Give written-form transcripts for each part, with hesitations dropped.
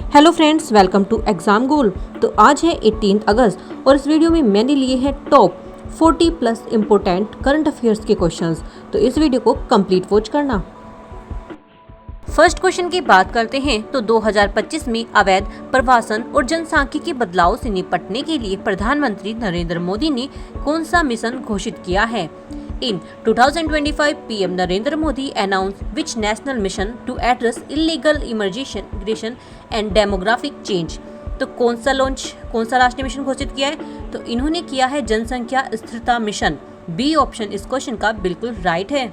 Hello friends, welcome to exam goal. तो आज है 18 अगस्त और इस वीडियो में मैंने लिए हैं top 40 plus important current affairs के क्वेश्चंस। तो इस वीडियो को कंप्लीट वॉच करना। फर्स्ट क्वेश्चन की बात करते हैं तो 2025 में अवैध प्रवासन और जनसांख्यिकी बदलाव से निपटने के लिए प्रधानमंत्री नरेंद्र मोदी ने कौन सा मिशन घोषित किया है। In 2025, PM Narendra Modi announced which national mission to address illegal immigration and demographic change। तो कौन सा राष्ट्रीय मिशन घोषित किया है? तो इन्होंने किया है जनसंख्या स्थिरता मिशन। बी ऑप्शन इस क्वेश्चन का बिल्कुल राइट है।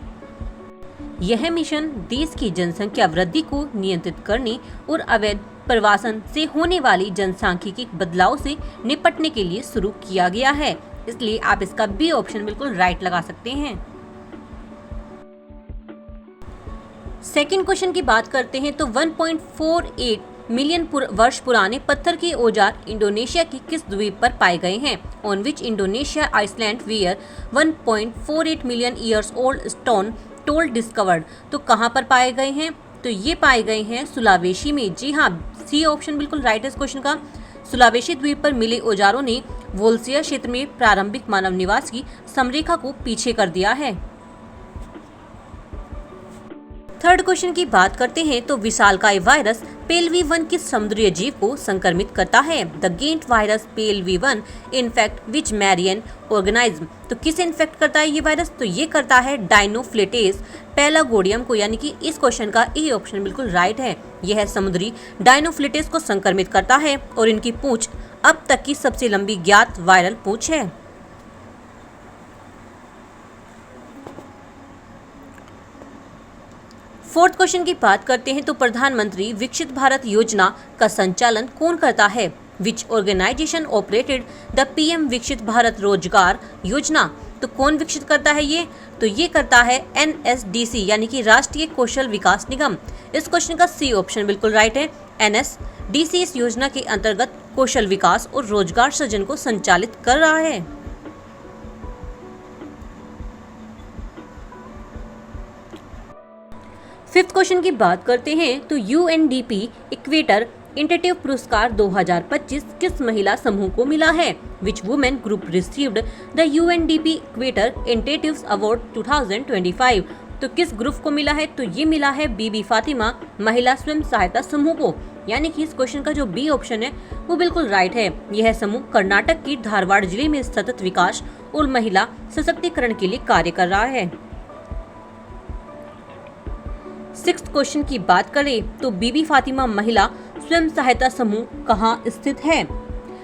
यह मिशन देश की जनसंख्या वृद्धि को नियंत्रित करने और अवैध प्रवासन से होने वाली जनसांख्यिकी बदलाव से निपटने के लिए शुरू किया गया है, इसलिए आप इसका बी ऑप्शन बिल्कुल राइट लगा सकते हैं। सेकंड क्वेश्चन की बात करते हैं तो 1.48 मिलियन वर्ष पुराने पत्थर के औजार इंडोनेशिया की किस द्वीप पर पाए गए हैं। On which Indonesia island where 1.48 million years old stone tool discovered. तो कहाँ पर पाए गए हैं? तो ये पाए गए हैं सुलावेशी में। जी हाँ, सी ऑप्शन बिल्कुल राइट है इस क्वेश्चन का। सुलावेशी द्वीप पर मिले औजारों ने वोल्सिया क्षेत्र में प्रारंभिक मानव निवास की समरेखा को पीछे कर दिया है। थर्ड क्वेश्चन की बात करते हैं तो विशालकाय वायरस PLV1 किस समुद्रीय जीव को संक्रमित करता है। The giant virus PLV1 infect which marine organism. तो किस इन्फेक्ट करता है ये वायरस? तो ये करता है डायनोफ्लेटेस पैलागोडियम को, यानी कि इस क्वेश्चन का ए ऑप्शन बिल्कुल राइट है। यह समुद्री डायनोफ्लेटेस को संक्रमित करता है और इनकी पूंछ अब तक की सबसे लंबी ज्ञात वायरल पूंछ है। फोर्थ क्वेश्चन की बात करते हैं तो प्रधानमंत्री विकसित भारत योजना का संचालन कौन करता है। Which organisation operated the PM विकसित भारत रोजगार योजना। तो कौन विकसित करता है ये? तो ये करता है NSDC, यानी कि राष्ट्रीय कौशल विकास निगम। इस क्वेश्चन का सी ऑप्शन बिल्कुल राइट है। NSDC इस योजना के अंतर्गत कौशल विकास और रोजगार सृजन को संचालित कर रहा है। फिफ्थ क्वेश्चन की बात करते हैं तो UNDP इक्वेटर इंटेटिव पुरस्कार 2025 किस महिला समूह को मिला है। Which women group received the UNDP equator initiative award 2025। तो किस ग्रुप को मिला है? तो ये मिला है बीबी फातिमा महिला स्वयं सहायता समूह को, यानी कि इस क्वेश्चन का जो बी ऑप्शन है वो बिल्कुल राइट है। यह समूह कर्नाटक की धारवाड़ जिले में सतत विकास और महिला सशक्तिकरण के लिए कार्य कर रहा है। सिक्स्थ क्वेश्चन की बात करें तो बीबी फातिमा महिला स्वयं सहायता समूह कहाँ स्थित है।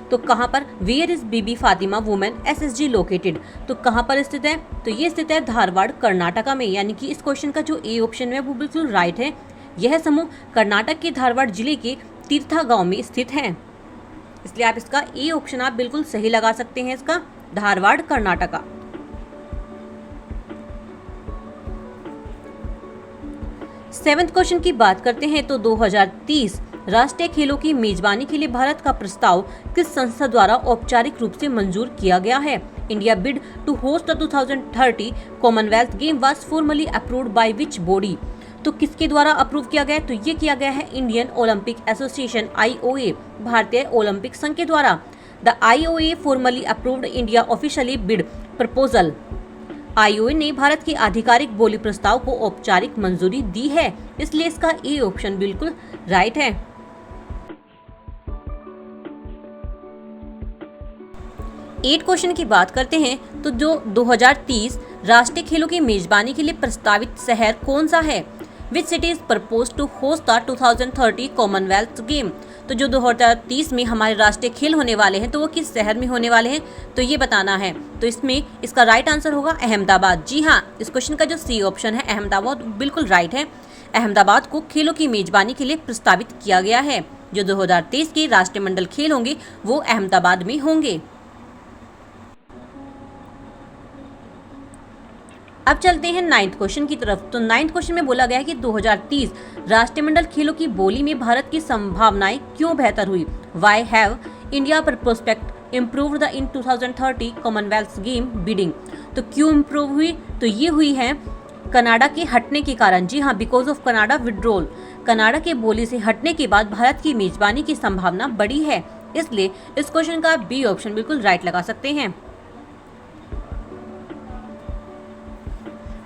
तो कहाँ पर? Where is Bibi Fatima women SSG located. तो कहाँ पर स्थित है? तो ये स्थित है धारवाड़ कर्नाटका में, यानी कि इस क्वेश्चन का जो ए ऑप्शन है वो बिल्कुल राइट है। यह समूह कर्नाटक के धारवाड़ जिले के तीर्था गांव में स्थित है, इसलिए आप इसका ए ऑप्शन आप बिल्कुल सही लगा सकते हैं, इसका धारवाड़ कर्नाटका। सेवेंथ क्वेश्चन की बात करते हैं तो 2030 राष्ट्रीय खेलों की मेजबानी के लिए भारत का प्रस्ताव किस संस्था द्वारा औपचारिक रूप से मंजूर किया गया है। India bid to host the 2030 Commonwealth game was formally approved by which body. तो किसके द्वारा अप्रूव किया गया है? तो ये किया गया है इंडियन ओलंपिक एसोसिएशन IOA, भारतीय ओलंपिक संघ के द्वारा। The IOA formally approved India officially bid proposal. IOA ने भारत के आधिकारिक बोली प्रस्ताव को औपचारिक मंजूरी दी है, इसलिए इसका ए ऑप्शन बिल्कुल राइट है। एट क्वेश्चन की बात करते हैं तो जो 2030 राष्ट्रीय खेलों की मेजबानी के लिए प्रस्तावित शहर कौन सा है। Which city is proposed to host the 2030 Commonwealth game. तो जो 2030 में हमारे राष्ट्रीय खेल होने वाले हैं तो वो किस शहर में होने वाले हैं, तो ये बताना है। तो इसमें इसका राइट आंसर होगा अहमदाबाद। जी हाँ, इस क्वेश्चन का जो सी ऑप्शन है अहमदाबाद बिल्कुल राइट है। अहमदाबाद को खेलों की मेजबानी के लिए प्रस्तावित किया गया है। जो 2023 के राष्ट्रमंडल खेल होंगे वो अहमदाबाद में होंगे। अब चलते हैं नाइन्थ क्वेश्चन की तरफ। तो नाइन्थ क्वेश्चन में बोला गया है कि 2030 राष्ट्रमंडल खेलों की बोली में भारत की संभावनाएं क्यों बेहतर हुई। वाई हैव इंडिया पर prospect improved the in 2030 Commonwealth game bidding. तो क्यों इम्प्रूव हुई? तो ये हुई है कनाडा के हटने के कारण। जी हाँ, because of Canada withdrawal. Canada के बोली से हटने के बाद भारत की मेजबानी की संभावना बढ़ी है, इसलिए इस क्वेश्चन का बी ऑप्शन बिल्कुल राइट लगा सकते हैं।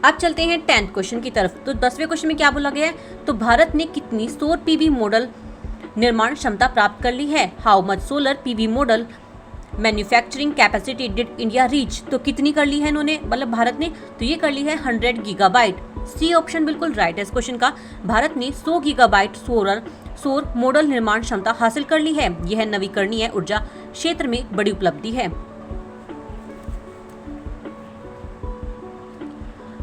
अब चलते हैं 10th क्वेश्चन की तरफ। तो 10वें क्वेश्चन में क्या बोला गया है, तो भारत ने कितनी सौर पीवी मॉडल निर्माण क्षमता प्राप्त कर ली है। How much solar PV model manufacturing capacity did India reach. तो कितनी कर ली है इन्होंने, मतलब भारत ने, तो ये कर ली है 100 गीगाबाइट। सी ऑप्शन बिल्कुल राइट है इस क्वेश्चन का। भारत ने 100 गीगाबाइट सौर मॉडल निर्माण क्षमता हासिल कर ली है। यह नवीकरणीय ऊर्जा क्षेत्र में बड़ी उपलब्धि है।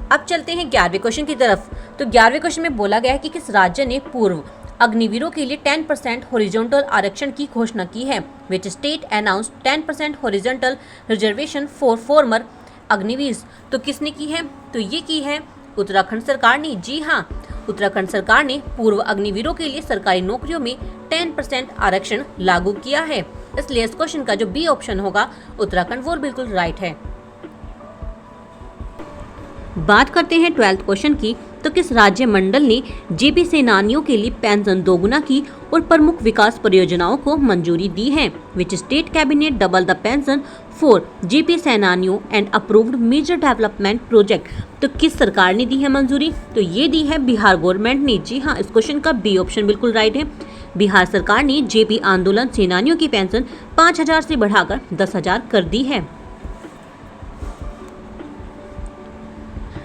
अब चलते हैं 11वें क्वेश्चन की तरफ। तो 11वें क्वेश्चन में बोला गया है कि किस राज्य ने पूर्व अग्निवीरों के लिए 10% हॉरिजॉन्टल आरक्षण की घोषणा की है। Which state announced 10% horizontal reservation for former Agniveers. तो किसने की है, तो ये की है उत्तराखंड सरकार ने। जी हाँ, उत्तराखंड सरकार ने पूर्व अग्निवीरों के लिए सरकारी नौकरियों में 10% आरक्षण लागू किया है, इसलिए इस क्वेश्चन का जो बी ऑप्शन होगा उत्तराखंड, वो बिल्कुल राइट है। बात करते हैं 12th क्वेश्चन की। तो किस राज्य मंडल ने जेपी सेनानियों के लिए पेंशन दोगुना की और प्रमुख विकास परियोजनाओं को मंजूरी दी है। Which state cabinet double the pension for JP सेनानियों and approved major development project. तो किस सरकार ने दी है मंजूरी, तो ये दी है बिहार गवर्नमेंट ने। जी हाँ, इस क्वेश्चन का बी ऑप्शन बिल्कुल राइट है। बिहार सरकार ने जेपी आंदोलन सेनानियों की पेंशन 5,000 से बढ़ाकर 10,000 कर दी है।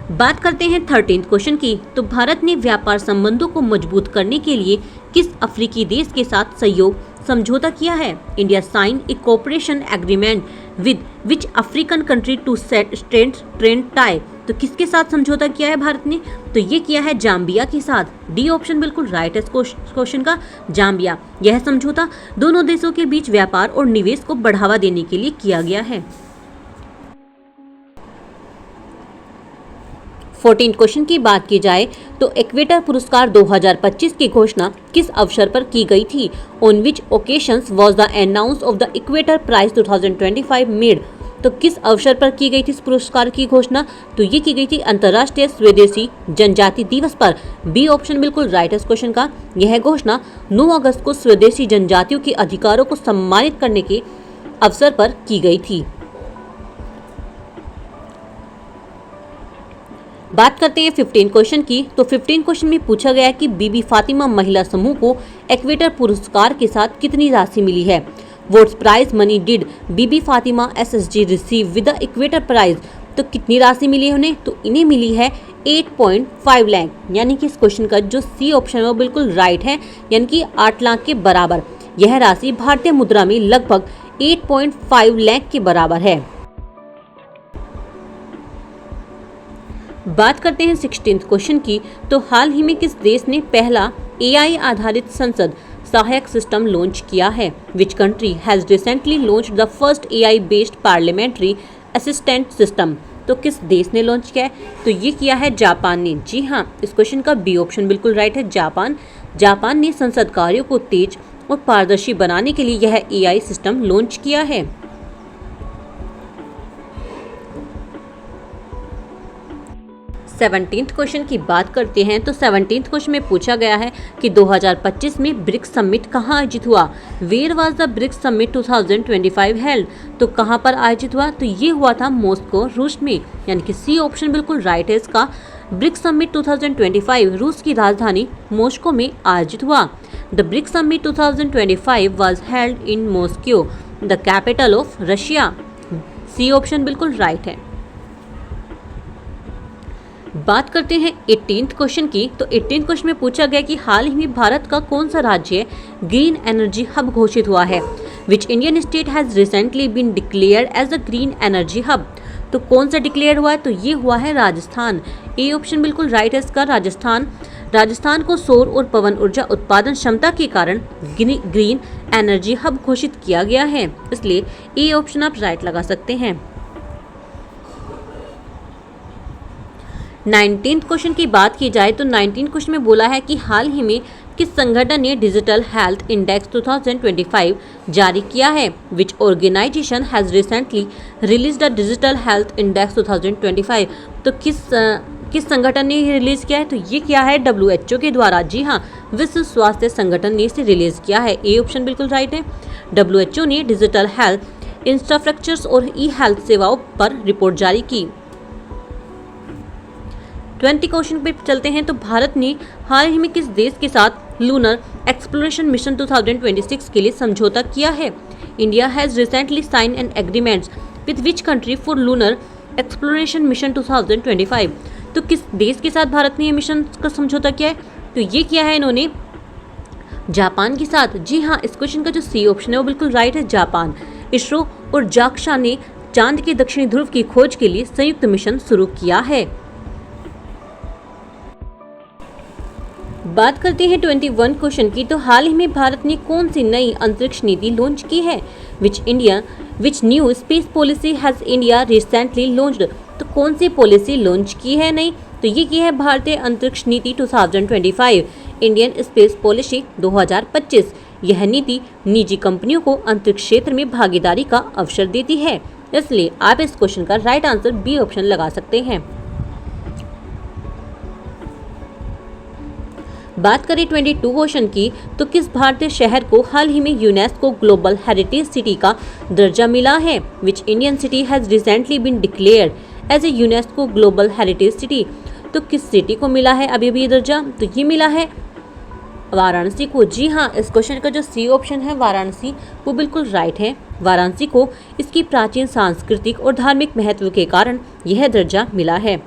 बात करते हैं 13th क्वेश्चन की। तो भारत ने व्यापार संबंधों को मजबूत करने के लिए किस अफ्रीकी देश के साथ सहयोग समझौता किया है। India sign a cooperation agreement with which African country to strengthen tie. तो किसके साथ समझौता किया है भारत ने, तो ये किया है जाम्बिया के साथ। डी ऑप्शन बिल्कुल राइट है इस क्वेश्चन का, जाम्बिया। यह समझौता दोनों देशों के बीच व्यापार और निवेश को बढ़ावा देने के लिए किया गया है। 14th क्वेश्चन की बात की जाए तो इक्वेटर पुरस्कार 2025 की घोषणा किस अवसर पर की गई थी। On which occasions was the announce of the Equator prize 2025 made. तो किस अवसर पर की गई थी इस पुरस्कार की घोषणा, तो ये की गई थी अंतर्राष्ट्रीय स्वदेशी जनजाति दिवस पर। बी ऑप्शन बिल्कुल राइट है इस क्वेश्चन का। यह घोषणा 9 अगस्त को स्वदेशी जनजातियों के अधिकारों को सम्मानित करने के अवसर पर की गई थी। बात करते हैं 15 क्वेश्चन की। तो 15 क्वेश्चन में पूछा गया है कि बीबी फातिमा महिला समूह को इक्वेटर पुरस्कार के साथ कितनी राशि मिली है। What's prize money did Bibi Fatima SSG receive with the Equator prize. तो कितनी राशि मिली है उन्हें, तो इन्हें मिली है 8.5 लाख। यानी कि इस क्वेश्चन का जो सी ऑप्शन है वो बिल्कुल राइट है, यानी कि 8 लाख के बराबर। यह राशि भारतीय मुद्रा में लगभग 8.5 लाख के बराबर है। बात करते हैं 16th क्वेश्चन की। तो हाल ही में किस देश ने पहला एआई आधारित संसद सहायक सिस्टम लॉन्च किया है। Which country has recently launched the first AI based parliamentary assistant system. तो किस देश ने लॉन्च किया है, तो ये किया है जापान ने। जी हाँ, इस क्वेश्चन का बी ऑप्शन बिल्कुल राइट है, जापान। जापान ने संसद कार्यों को तेज और पारदर्शी बनाने के लिए यह एआई सिस्टम लॉन्च किया है। 17th क्वेश्चन की बात करते हैं। तो 17th क्वेश्चन में पूछा गया है कि 2025 में ब्रिक्स समिट कहाँ आयोजित हुआ। Where was the BRICS summit 2025 held. तो कहाँ पर आयोजित हुआ, तो ये हुआ था मॉस्को रूस में। यानी कि सी ऑप्शन बिल्कुल राइट है इसका। ब्रिक्स समिट 2025 रूस की राजधानी मॉस्को में आयोजित हुआ। The BRICS summit 2025 was held in Moscow, the capital of Russia. C option बिल्कुल राइट है। बात करते हैं 18th क्वेश्चन की। तो 18th क्वेश्चन में पूछा गया कि हाल ही में भारत का कौन सा राज्य ग्रीन एनर्जी हब घोषित हुआ है। Which Indian state has recently been declared as a green energy hub. तो कौन सा डिक्लेयर हुआ है, तो ये हुआ है राजस्थान। ए ऑप्शन बिल्कुल राइट है इसका, राजस्थान। राजस्थान को सौर और पवन ऊर्जा उत्पादन क्षमता के कारण ग्रीन एनर्जी हब घोषित किया गया है, इसलिए ए ऑप्शन आप राइट लगा सकते हैं। 19th क्वेश्चन की बात की जाए तो 19th क्वेश्चन में बोला है कि हाल ही में किस संगठन ने डिजिटल हेल्थ इंडेक्स 2025 जारी किया है। Which organization has recently release the digital health index 2025। तो किस संगठन ने रिलीज किया है? तो ये किया है WHO के द्वारा। जी हाँ, विश्व स्वास्थ्य संगठन ने इसे रिलीज किया है। ए ऑप्शन बिल्कुल राइट है। WHO ने डिजिटल हेल्थ इंफ्रास्ट्रक्चर्स और ई हेल्थ सेवाओं पर रिपोर्ट जारी की। 20 क्वेश्चन पे चलते हैं। तो भारत ने हाल ही में किस देश के साथ लूनर एक्सप्लोरेशन मिशन 2026 के लिए समझौता किया है? India has recently sign an agreements with which country for lunar exploration mission 2025। तो किस देश के साथ भारत ने ये मिशन का समझौता किया है? तो ये किया है इन्होंने जापान के साथ। जी हाँ, इस क्वेश्चन का जो सी ऑप्शन है वो बिल्कुल राइट है, जापान। इसरो और जाक्सा ने चांद के दक्षिणी ध्रुव की खोज के लिए संयुक्त मिशन शुरू किया है। बात करते हैं 21 क्वेश्चन की। तो हाल ही में भारत ने कौन सी नई अंतरिक्ष नीति लॉन्च की है? Which new space policy has India recently launched. तो कौन सी पॉलिसी लॉन्च की है नई? तो ये की है भारतीय अंतरिक्ष नीति 2025, इंडियन स्पेस पॉलिसी 2025। यह नीति निजी कंपनियों को अंतरिक्ष क्षेत्र में भागीदारी का अवसर देती है, इसलिए आप इस क्वेश्चन का राइट आंसर बी ऑप्शन लगा सकते हैं। बात करें 22 क्वेश्चन की। तो किस भारतीय शहर को हाल ही में यूनेस्को ग्लोबल हेरिटेज सिटी का दर्जा मिला है? Which Indian city has recently been declared as a UNESCO global heritage city. तो किस सिटी को मिला है अभी ये दर्जा? तो ये मिला है वाराणसी को। जी हाँ, इस क्वेश्चन का जो सी ऑप्शन है वाराणसी वो बिल्कुल राइट है। वाराणसी को इसकी प्राचीन सांस्कृतिक और धार्मिक महत्व के कारण यह दर्जा मिला है।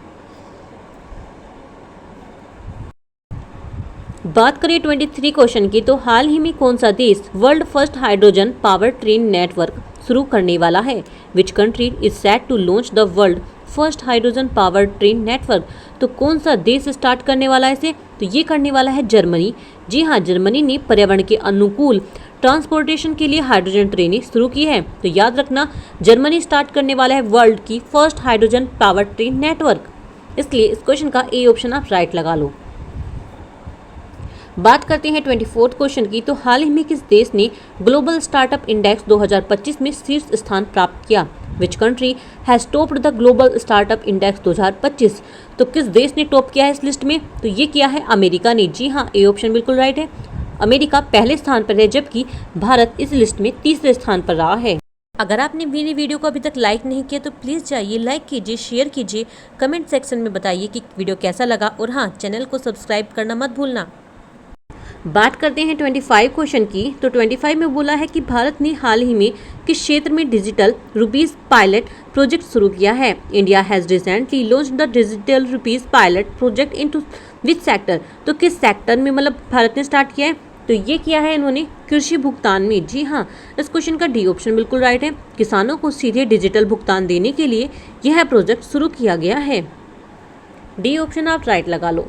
बात करें 23 क्वेश्चन की। तो हाल ही में कौन सा देश world first hydrogen power train network शुरू करने वाला है? Which country is set to launch the world first hydrogen power train network. तो कौन सा देश स्टार्ट करने वाला है इसे? तो ये करने वाला है जर्मनी। जी हाँ, जर्मनी ने पर्यावरण के अनुकूल ट्रांसपोर्टेशन के लिए हाइड्रोजन ट्रेनें शुरू की है। तो याद रखना, जर्मनी स्टार्ट करने वाला है वर्ल्ड की first hydrogen power train network, इसलिए इस क्वेश्चन का ए ऑप्शन आप राइट लगा लो। बात करते हैं 24 क्वेश्चन की। तो हाल ही में किस देश ने ग्लोबल स्टार्टअप इंडेक्स 2025 में शीर्ष स्थान प्राप्त किया? Which country has topped the global startup index 2025। तो किस देश ने टॉप किया है इस लिस्ट में? तो ये किया है अमेरिका ने। जी हाँ, ए ऑप्शन बिल्कुल राइट है। अमेरिका पहले स्थान पर है, जबकि भारत इस लिस्ट में तीसरे स्थान पर रहा है। अगर आपने मेरी वीडियो को अभी तक लाइक नहीं किया तो प्लीज़ जाइए, लाइक कीजिए, शेयर कीजिए, कमेंट सेक्शन में बताइए कि वीडियो कैसा लगा, और हाँ, चैनल को सब्सक्राइब करना मत भूलना। बात करते हैं 25 क्वेश्चन की। तो 25 में बोला है कि भारत ने हाल ही में किस क्षेत्र में डिजिटल रुपीस पायलट प्रोजेक्ट शुरू किया है? India has recently launched the digital rupees pilot project into which sector. तो किस सेक्टर में मतलब भारत ने स्टार्ट किया है? तो ये किया है इन्होंने कृषि भुगतान में। जी हाँ, इस क्वेश्चन का डी ऑप्शन बिल्कुल राइट है। किसानों को सीधे डिजिटल भुगतान देने के लिए यह प्रोजेक्ट शुरू किया गया है। डी ऑप्शन आप राइट लगा लो।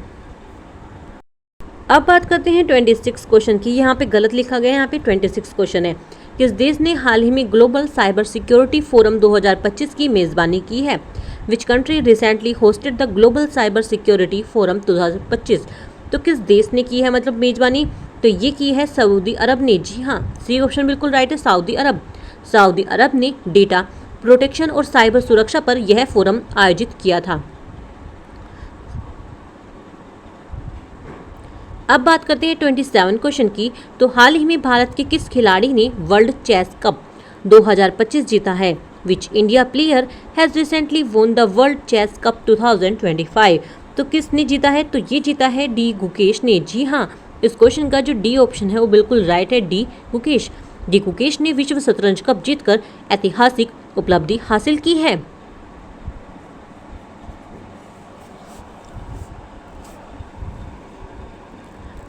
अब बात करते हैं 26 क्वेश्चन की। यहाँ पे गलत लिखा गया है, यहाँ पे 26 क्वेश्चन है। किस देश ने हाल ही में ग्लोबल साइबर सिक्योरिटी फोरम 2025 की मेजबानी की है? Which country recently hosted the global cyber security forum 2025। तो किस देश ने की है मतलब मेजबानी? तो ये की है सऊदी अरब ने। जी हाँ, सी ऑप्शन बिल्कुल राइट है, सऊदी अरब। सऊदी अरब ने डेटा प्रोटेक्शन और साइबर सुरक्षा पर यह फोरम आयोजित किया था। अब बात करते हैं 27 क्वेश्चन की। तो हाल ही में भारत के किस खिलाड़ी ने वर्ल्ड चेस कप 2025 जीता है? Which India player has recently won the world chess cup 2025। तो किसने जीता है? तो ये जीता है डी गुकेश ने। जी हाँ, इस क्वेश्चन का जो डी ऑप्शन है वो बिल्कुल राइट है, डी गुकेश। डी गुकेश ने विश्व शतरंज कप जीतकर ऐतिहासिक उपलब्धि हासिल की है।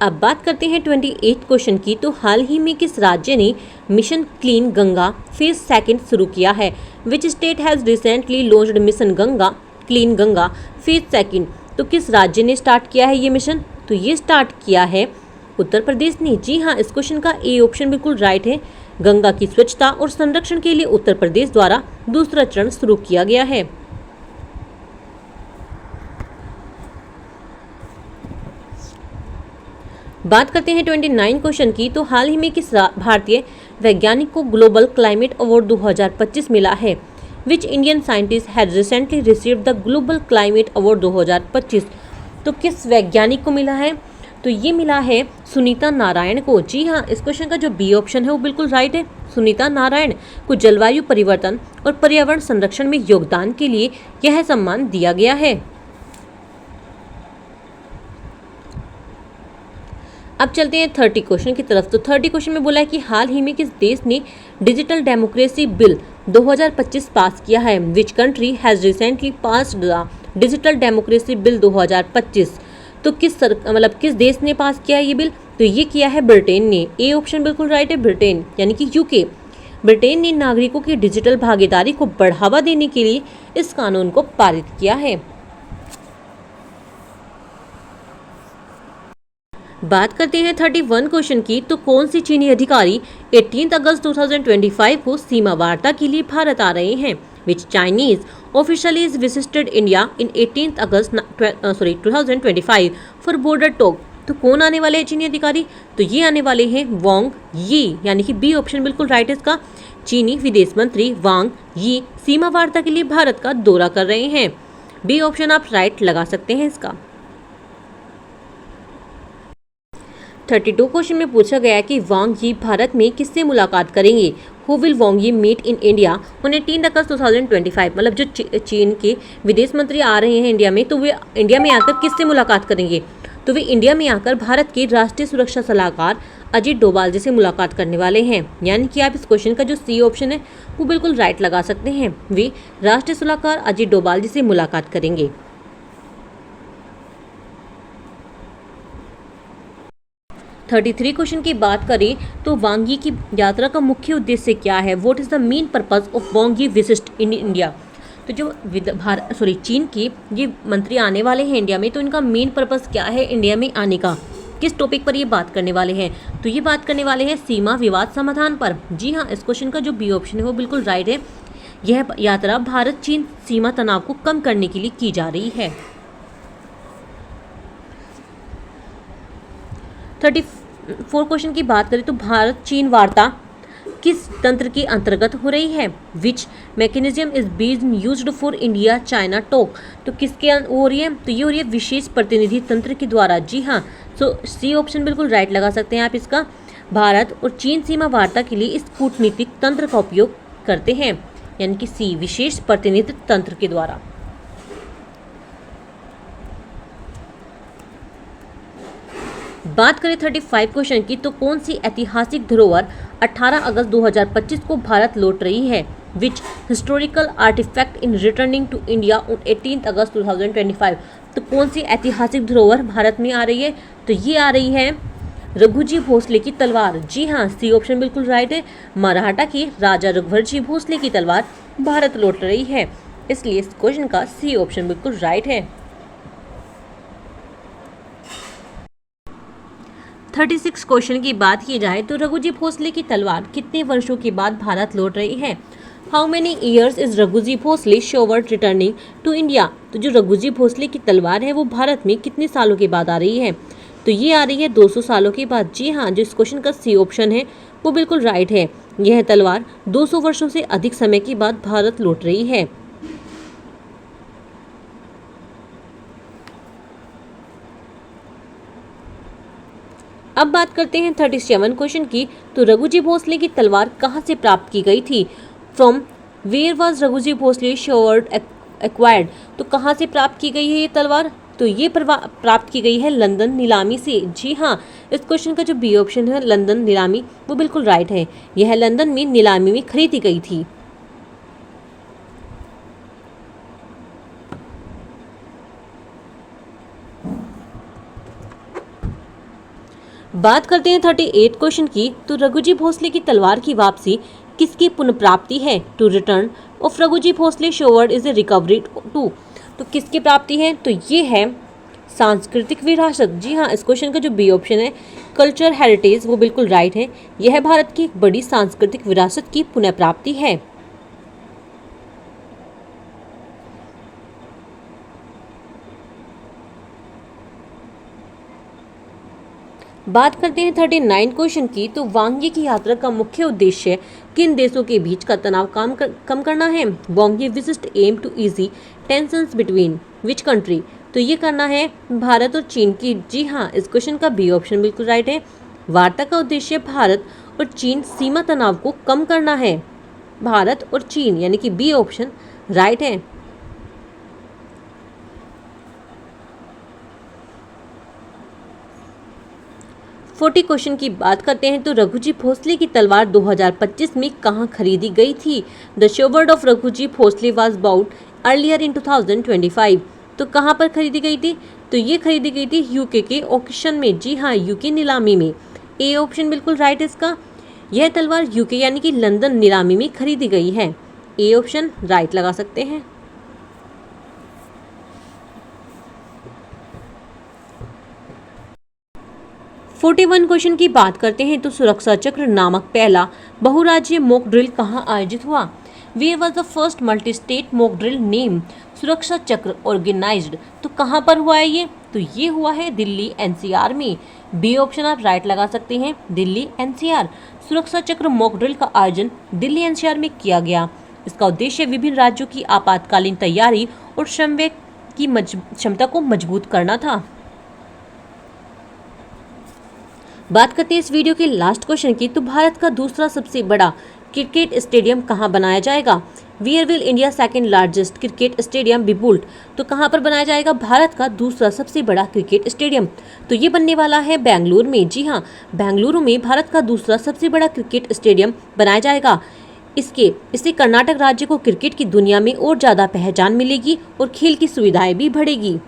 अब बात करते हैं 28 क्वेश्चन की। तो हाल ही में किस राज्य ने mission clean Ganga phase second शुरू किया है? Which state has recently launched mission Ganga clean Ganga phase second. तो किस राज्य ने स्टार्ट किया है ये मिशन? तो ये स्टार्ट किया है उत्तर प्रदेश ने। जी हाँ, इस क्वेश्चन का ए ऑप्शन बिल्कुल राइट है। गंगा की स्वच्छता और संरक्षण के लिए उत्तर प्रदेश द्वारा दूसरा चरण शुरू किया गया है। बात करते हैं 29 क्वेश्चन की। तो हाल ही में किस भारतीय वैज्ञानिक को ग्लोबल क्लाइमेट अवार्ड 2025 मिला है? Which Indian scientist has recently received the global climate award 2025। तो किस वैज्ञानिक को मिला है? तो ये मिला है सुनीता नारायण को। जी हाँ, इस क्वेश्चन का जो बी ऑप्शन है वो बिल्कुल राइट है। सुनीता नारायण को जलवायु परिवर्तन और पर्यावरण संरक्षण में योगदान के लिए यह सम्मान दिया गया है। अब चलते हैं 30 क्वेश्चन की तरफ। तो 30 क्वेश्चन में बोला है कि हाल ही में किस देश ने डिजिटल डेमोक्रेसी बिल 2025 पास किया है? Which country has recently passed the digital democracy bill 2025। तो किस देश ने पास किया है ये बिल? तो ये किया है ब्रिटेन ने। ए ऑप्शन बिल्कुल राइट है, ब्रिटेन यानी कि यूके। ब्रिटेन ने नागरिकों की डिजिटल भागीदारी को बढ़ावा देने के लिए इस कानून को पारित किया है। बात करते हैं 31 क्वेश्चन की। तो कौन सी चीनी अधिकारी 18 अगस्त 2025 को सीमा वार्ता के लिए भारत आ रहे हैं? Which Chinese officially is visited India in 18 August 2025 for border talk. तो कौन आने वाले हैं चीनी अधिकारी? तो ये आने वाले हैं वांग यी, यानी कि बी ऑप्शन बिल्कुल राइट है इसका। चीनी विदेश मंत्री वांग यी सीमा वार्ता के लिए भारत का दौरा कर रहे हैं। बी ऑप्शन आप राइट लगा सकते हैं इसका। 32 क्वेश्चन में पूछा गया कि वांग यी भारत में किससे मुलाकात करेंगे? हु विल वांग यी meet in India on 18 August 2025। मतलब जो चीन के विदेश मंत्री आ रहे हैं इंडिया में, तो वे इंडिया में आकर किससे मुलाकात करेंगे? तो वे इंडिया में आकर भारत के राष्ट्रीय सुरक्षा सलाहकार अजीत डोभाल जी से मुलाकात करने वाले हैं। यानी कि आप इस क्वेश्चन का जो सी ऑप्शन है वो बिल्कुल राइट लगा सकते हैं। वे राष्ट्रीय सलाहकार अजीत डोभाल जी से मुलाकात करेंगे। 33 क्वेश्चन की बात करें तो वांग यी की यात्रा का मुख्य उद्देश्य क्या है? What is the main purpose of Wang Yi visit in India? तो जो चीन के ये मंत्री आने वाले हैं इंडिया में, तो इनका मेन पर्पस क्या है इंडिया में आने का? किस टॉपिक पर ये बात करने वाले हैं? तो ये बात करने वाले हैं सीमा विवाद समाधान पर। जी हाँ, इस क्वेश्चन का जो बी ऑप्शन है वो बिल्कुल राइट है। यह यात्रा भारत चीन सीमा तनाव को कम करने के लिए की जा रही है। 34 क्वेश्चन की बात करें तो भारत चीन वार्ता किस तंत्र के अंतर्गत हो रही है? Which mechanism is being used for India China talk. तो किसके हो रही है? तो ये हो रही है विशेष प्रतिनिधि तंत्र के द्वारा। जी हाँ, सो सी ऑप्शन बिल्कुल राइट लगा सकते हैं आप इसका। भारत और चीन सीमा वार्ता के लिए इस कूटनीतिक तंत्र का उपयोग करते हैं, यानी कि सी विशेष प्रतिनिधि तंत्र के द्वारा। बात करें 35 क्वेश्चन की तो कौन सी ऐतिहासिक धरोहर 18 अगस्त 2025 को भारत लौट रही है? Which historical artifact in returning to India on 18 August 2025। तो कौन सी ऐतिहासिक धरोहर भारत में आ रही है? तो ये आ रही है रघुजी भोसले की तलवार। जी हाँ, सी ऑप्शन बिल्कुल राइट है। मराठा के राजा रघुवरजी भोसले की तलवार भारत लौट रही है, इसलिए इस क्वेश्चन का सी ऑप्शन बिल्कुल राइट है। 36 क्वेश्चन की बात की जाए तो रघुजी भोसले की तलवार कितने वर्षों के बाद भारत लौट रही है? How many years is Raghuji Bhosle sword returning to India. तो जो रघुजी भोसले की तलवार है वो भारत में कितने सालों के बाद आ रही है? तो ये आ रही है 200 सालों के बाद। जी हाँ, जो इस क्वेश्चन का सी ऑप्शन है वो बिल्कुल राइट है। यह तलवार 200 वर्षों से अधिक समय के बाद भारत लौट रही है। अब बात करते हैं 37 क्वेश्चन की। तो रघुजी भोसले की तलवार कहाँ से प्राप्त की गई थी? From where was Raghuji Bhosle sword acquired. तो कहाँ से प्राप्त की गई है ये तलवार? तो ये प्राप्त की गई है लंदन नीलामी से। जी हाँ, इस क्वेश्चन का जो बी ऑप्शन है लंदन नीलामी वो बिल्कुल राइट है। यह लंदन में नीलामी में खरीदी गई थी। बात करते हैं 38 क्वेश्चन की। तो रघुजी भोसले की तलवार की वापसी किसकी पुनर्प्राप्ति है? To return of Raghuji Bhosle sword is a recovery to. तो किसकी प्राप्ति है? तो ये है सांस्कृतिक विरासत। जी हाँ, इस क्वेश्चन का जो बी ऑप्शन है कल्चर हेरिटेज वो बिल्कुल राइट है। यह भारत की एक बड़ी सांस्कृतिक विरासत की पुनर्प्राप्ति है। बात करते हैं 39 क्वेश्चन की। तो वांगे की यात्रा का मुख्य उद्देश्य किन देशों के बीच का तनाव कम करना है। Wang Yi visit aim to ease tensions between which country. तो ये करना है भारत और चीन की। जी हाँ, इस क्वेश्चन का बी ऑप्शन बिल्कुल राइट है। वार्ता का उद्देश्य भारत और चीन सीमा तनाव को कम करना है। भारत और चीन यानी कि बी ऑप्शन राइट है। 40 क्वेश्चन की बात करते हैं। तो रघुजी भोसले की तलवार 2025 में कहाँ खरीदी गई थी। The sword of Raghuji Bhosale was bought earlier in 2025। तो कहाँ पर खरीदी गई थी। तो ये खरीदी गई थी यूके के ऑक्शन में। जी हाँ, यूके नीलामी में। ए ऑप्शन बिल्कुल राइट इसका। यह तलवार यूके यानी कि लंदन नीलामी में खरीदी गई है। ए ऑप्शन राइट लगा सकते हैं। 41 क्वेश्चन की बात करते हैं। तो सुरक्षा चक्र नामक पहला बहुराज्यीय मॉक ड्रिल कहाँ आयोजित हुआ। Where was the first multi state mock drill name Suraksha Chakra organised. तो कहाँ पर हुआ है ये। तो ये हुआ है दिल्ली एनसीआर में। बी ऑप्शन आप राइट लगा सकते हैं, दिल्ली एनसीआर। सुरक्षा चक्र मॉक ड्रिल का आयोजन दिल्ली एनसीआर में किया गया। इसका उद्देश्य विभिन्न राज्यों की आपातकालीन तैयारी और श्रमव्यय की क्षमता को मजबूत करना था। बात करते हैं इस वीडियो के लास्ट क्वेश्चन की। तो भारत का दूसरा सबसे बड़ा क्रिकेट स्टेडियम कहाँ बनाया जाएगा। Where will India second largest cricket stadium be built. तो कहाँ पर बनाया जाएगा भारत का दूसरा सबसे बड़ा क्रिकेट स्टेडियम। तो ये बनने वाला है बेंगलुरु में। जी हाँ, बेंगलुरु में भारत का दूसरा सबसे बड़ा क्रिकेट स्टेडियम बनाया जाएगा। इससे कर्नाटक राज्य को क्रिकेट की दुनिया में और ज़्यादा पहचान मिलेगी और खेल की सुविधाएं भी बढ़ेगी।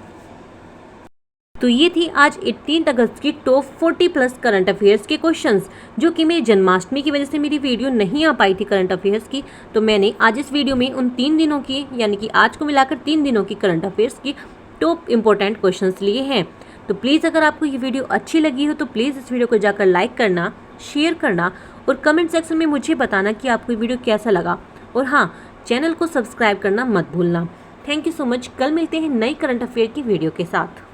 तो ये थी आज 18 अगस्त की टॉप 40 प्लस करंट अफेयर्स के क्वेश्चंस, जो कि मेरी जन्माष्टमी की वजह से मेरी वीडियो नहीं आ पाई थी करंट अफेयर्स की। तो मैंने आज इस वीडियो में उन 3 दिनों की यानी कि आज को मिलाकर 3 दिनों की करंट अफेयर्स की टॉप इंपॉर्टेंट क्वेश्चंस लिए हैं। तो प्लीज़ अगर आपको ये वीडियो अच्छी लगी हो तो प्लीज़ इस वीडियो को जाकर लाइक करना, शेयर करना और कमेंट सेक्शन में मुझे बताना कि आपको ये वीडियो कैसा लगा। और हाँ, चैनल को सब्सक्राइब करना मत भूलना। Thank you so much. कल मिलते हैं नई करंट अफेयर की वीडियो के साथ।